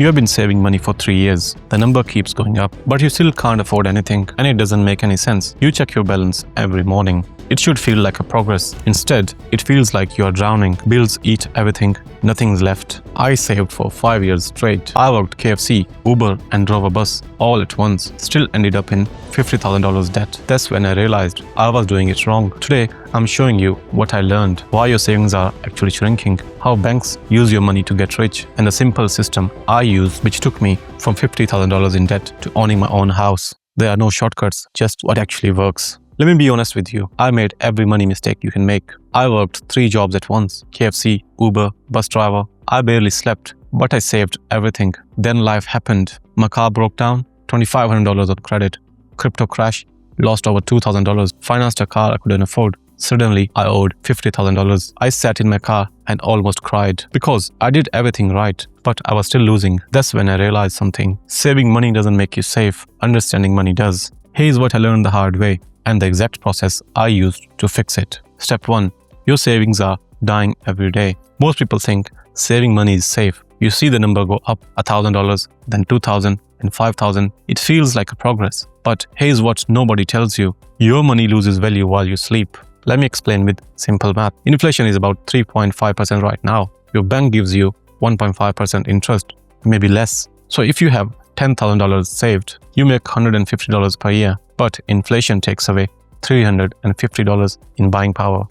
You have been saving money for 3 years. The number keeps going up, but you still can't afford anything, and it doesn't make any sense. You check your balance every morning. It should feel like a progress. Instead, it feels like you are drowning. Bills eat everything. Nothing's left. I saved for 5 years straight. I worked KFC, Uber, and drove a bus all at once. Still ended up in $50,000 debt. That's when I realized I was doing it wrong. Today, I'm showing you what I learned, why your savings are actually shrinking, how banks use your money to get rich, and the simple system I used which took me from $50,000 in debt to owning my own house. There are no shortcuts, just what actually works. Let me be honest with you. I made every money mistake you can make. I worked 3 jobs at once. KFC, Uber, bus driver. I barely slept, but I saved everything. Then life happened. My car broke down, $2,500 on credit. Crypto crash, lost over $2,000. Financed a car I couldn't afford. Suddenly, I owed $50,000. I sat in my car and almost cried because I did everything right, but I was still losing. That's when I realized something. Saving money doesn't make you safe. Understanding money does. Here's what I learned the hard way and the exact process I used to fix it. Step 1. Your savings are dying every day. Most people think saving money is safe. You see the number go up $1,000, then $2,000 and $5,000. It feels like a progress. But here's what nobody tells you. Your money loses value while you sleep. Let me explain with simple math. Inflation is about 3.5% right now. Your bank gives you 1.5% interest, maybe less. So if you have $10,000 saved, you make $150 per year. But inflation takes away $350 in buying power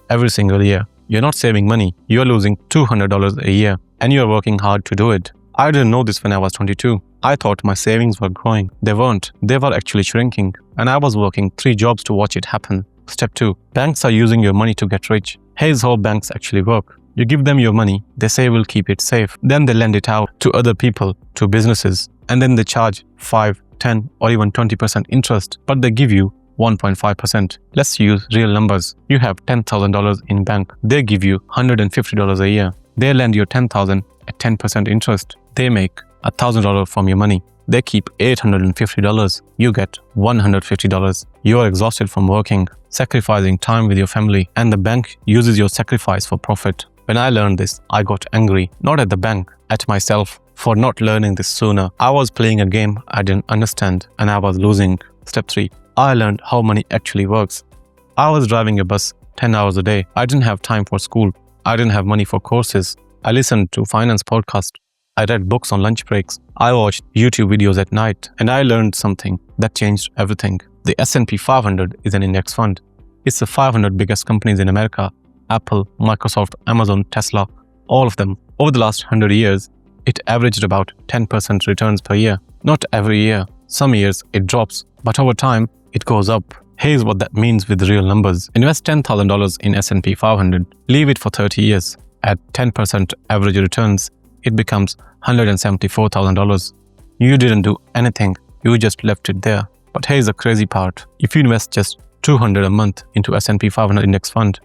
every single year. You're not saving money. You're losing $200 a year, and you're working hard to do it. I didn't know this when I was 22. I thought my savings were growing. They weren't. They were actually shrinking, and I was working 3 jobs to watch it happen. Step 2. Banks are using your money to get rich. Here's how banks actually work. You give them your money, they say we'll keep it safe. Then they lend it out to other people, to businesses, and then they charge 5, 10, or even 20% interest, but they give you 1.5%. Let's use real numbers. You have $10,000 in bank. They give you $150 a year. They lend you $10,000 at 10% interest. They make $1,000 from your money. They keep $850. You get $150. You're exhausted from working, sacrificing time with your family, and the bank uses your sacrifice for profit. When I learned this, I got angry, not at the bank, at myself for not learning this sooner. I was playing a game I didn't understand, and I was losing. Step 3. I learned how money actually works. I was driving a bus 10 hours a day. I didn't have time for school. I didn't have money for courses. I listened to finance podcasts. I read books on lunch breaks. I watched YouTube videos at night, and I learned something that changed everything. The S&P 500 is an index fund. It's the 500 biggest companies in America. Apple, Microsoft, Amazon, Tesla, all of them. Over the last 100 years, it averaged about 10% returns per year. Not every year. Some years it drops, but over time, it goes up. Here's what that means with real numbers. Invest $10,000 in S&P 500. Leave it for 30 years. At 10% average returns, it becomes $174,000. You didn't do anything. You just left it there. But here's the crazy part. If you invest just $200 a month into S&P 500 index fund,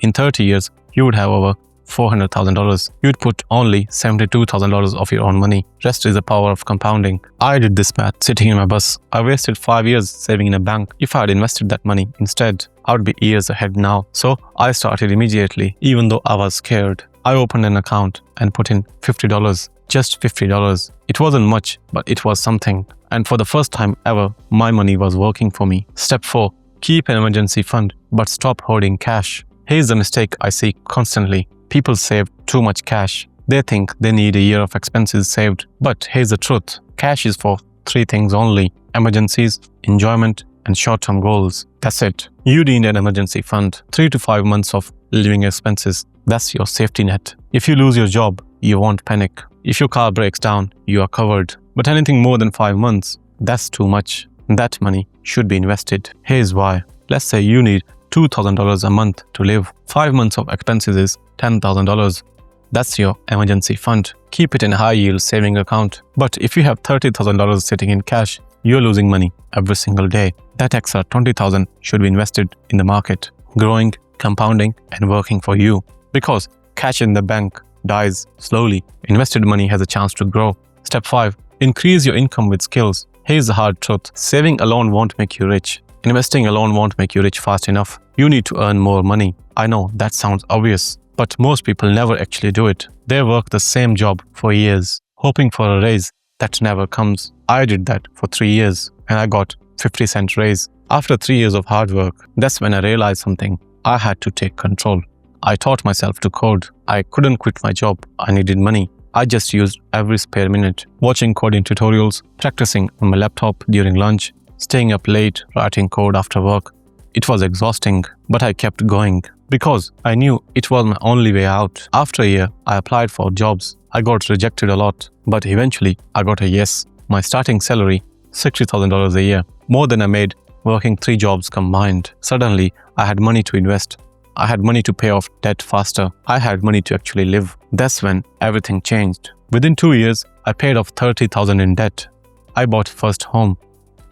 in 30 years, you would have over $400,000. You'd put only $72,000 of your own money. Rest is the power of compounding. I did this math sitting in my bus. I wasted 5 years saving in a bank. If I had invested that money instead, I would be years ahead now. So I started immediately, even though I was scared. I opened an account and put in $50. Just $50. It wasn't much, but it was something. And for the first time ever, my money was working for me. Step 4. Keep an emergency fund, but stop hoarding cash. Here's the mistake I see constantly. People save too much cash. They think they need a year of expenses saved. But here's the truth. Cash is for 3 things only: emergencies, enjoyment, and short-term goals. That's it. You need an emergency fund. 3 to 5 months of living expenses. That's your safety net. If you lose your job, you won't panic. If your car breaks down, you are covered. But anything more than 5 months, that's too much. That money should be invested. Here's why. Let's say you need $2,000 a month to live. 5 months of expenses is $10,000. That's your emergency fund. Keep it in a high-yield saving account. But if you have $30,000 sitting in cash, you're losing money every single day. That extra $20,000 should be invested in the market, growing, compounding, and working for you. Because cash in the bank dies slowly. Invested money has a chance to grow. Step 5. Increase your income with skills. Here's the hard truth. Saving alone won't make you rich. Investing alone won't make you rich fast enough. You need to earn more money. I know that sounds obvious, but most people never actually do it. They work the same job for years, hoping for a raise that never comes. I did that for 3 years and I got 50-cent raise. After 3 years of hard work, that's when I realized something. I had to take control. I taught myself to code. I couldn't quit my job. I needed money. I just used every spare minute, watching coding tutorials, practicing on my laptop during lunch, staying up late, writing code after work. It was exhausting, but I kept going because I knew it was my only way out. After a year, I applied for jobs. I got rejected a lot, but eventually I got a yes. My starting salary, $60,000 a year, more than I made working 3 jobs combined. Suddenly, I had money to invest. I had money to pay off debt faster. I had money to actually live. That's when everything changed. Within 2 years, I paid off $30,000 in debt. I bought first home,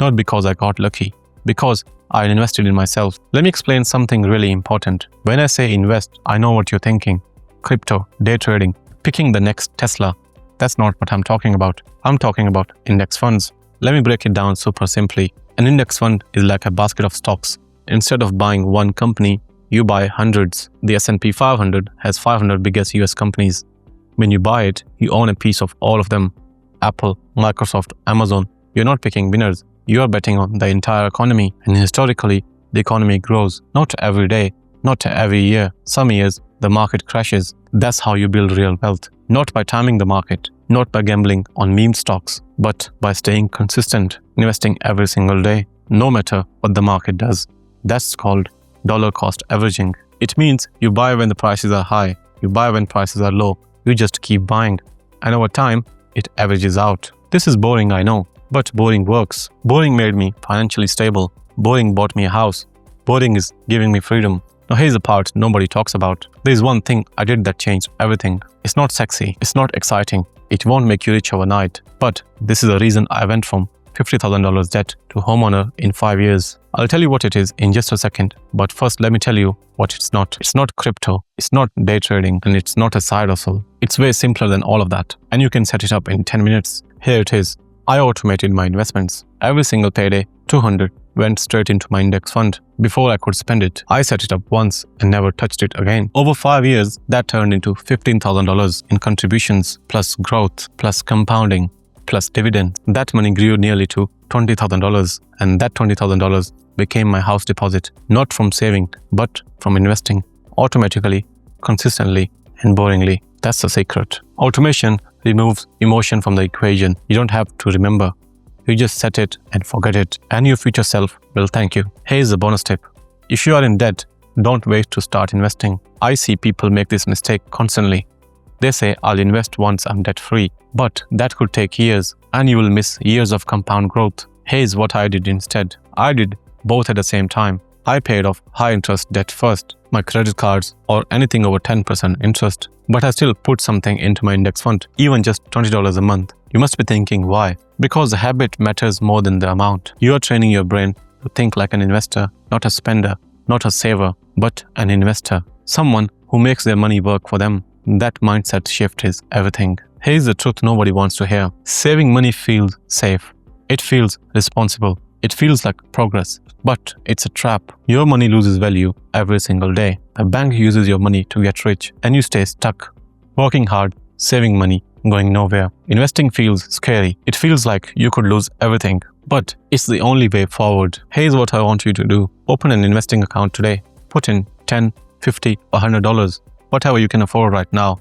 not because I got lucky, because I invested in myself. Let me explain something really important. When I say invest, I know what you're thinking. Crypto, day trading, picking the next Tesla. That's not what I'm talking about. I'm talking about index funds. Let me break it down super simply. An index fund is like a basket of stocks. Instead of buying one company, you buy hundreds. The S&P 500 has 500 biggest US companies. When you buy it, you own a piece of all of them. Apple, Microsoft, Amazon. You're not picking winners. You are betting on the entire economy. And historically, the economy grows. Not every day, not every year. Some years, the market crashes. That's how you build real wealth. Not by timing the market, not by gambling on meme stocks, but by staying consistent, investing every single day, no matter what the market does. That's called dollar cost averaging. It means you buy when the prices are high, you buy when prices are low, you just keep buying. And over time, it averages out. This is boring, I know, but boring works. Boring made me financially stable. Boring bought me a house. Boring is giving me freedom. Now here's the part nobody talks about. There's one thing I did that changed everything. It's not sexy, it's not exciting, it won't make you rich overnight. But this is the reason I went from $50,000 debt to homeowner in 5 years. I'll tell you what it is in just a second, but first let me tell you what it's not. It's not crypto, it's not day trading, and it's not a side hustle. It's way simpler than all of that, and you can set it up in 10 minutes. Here it is. I automated my investments. Every single payday, $200, went straight into my index fund. Before I could spend it, I set it up once and never touched it again. Over 5 years, that turned into $15,000 in contributions, plus growth, plus compounding, plus dividends. That money grew nearly to $20,000, and that $20,000 became my house deposit, not from saving, but from investing, automatically, consistently, and boringly. That's the secret. Automation removes emotion from the equation. You don't have to remember. You just set it and forget it, and your future self will thank you. Here's the bonus tip. If you are in debt, don't wait to start investing. I see people make this mistake constantly. They say, I'll invest once I'm debt-free, but that could take years, and you will miss years of compound growth. Here's what I did instead. I did both at the same time. I paid off high-interest debt first, my credit cards, or anything over 10% interest, but I still put something into my index fund, even just $20 a month. You must be thinking, why? Because the habit matters more than the amount. You are training your brain to think like an investor, not a spender, not a saver, but an investor. Someone who makes their money work for them. That mindset shift is everything. Here's the truth nobody wants to hear. Saving money feels safe. It feels responsible. It feels like progress, but it's a trap. Your money loses value every single day. A bank uses your money to get rich, and you stay stuck. Working hard, saving money, going nowhere. Investing feels scary. It feels like you could lose everything, but it's the only way forward. Here's what I want you to do. Open an investing account today. Put in $10, $50, $100, whatever you can afford right now.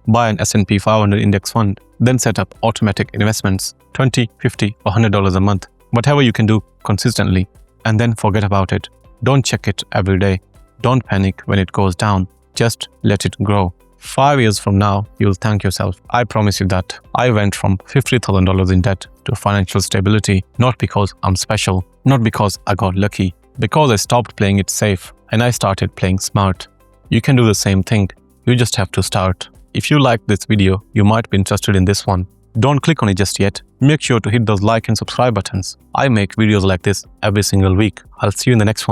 Buy an S&P 500 index fund, then set up automatic investments, $20, $50, or $100 a month. Whatever you can do consistently, and then forget about it. Don't check it every day. Don't panic when it goes down. Just let it grow. 5 years from now, you'll thank yourself. I promise you that. I went from $50,000 in debt to financial stability, not because I'm special, not because I got lucky, because I stopped playing it safe and I started playing smart. You can do the same thing. You just have to start. If you like this video, you might be interested in this one. Don't click on it just yet. Make sure to hit those like and subscribe buttons. I make videos like this every single week. I'll see you in the next one.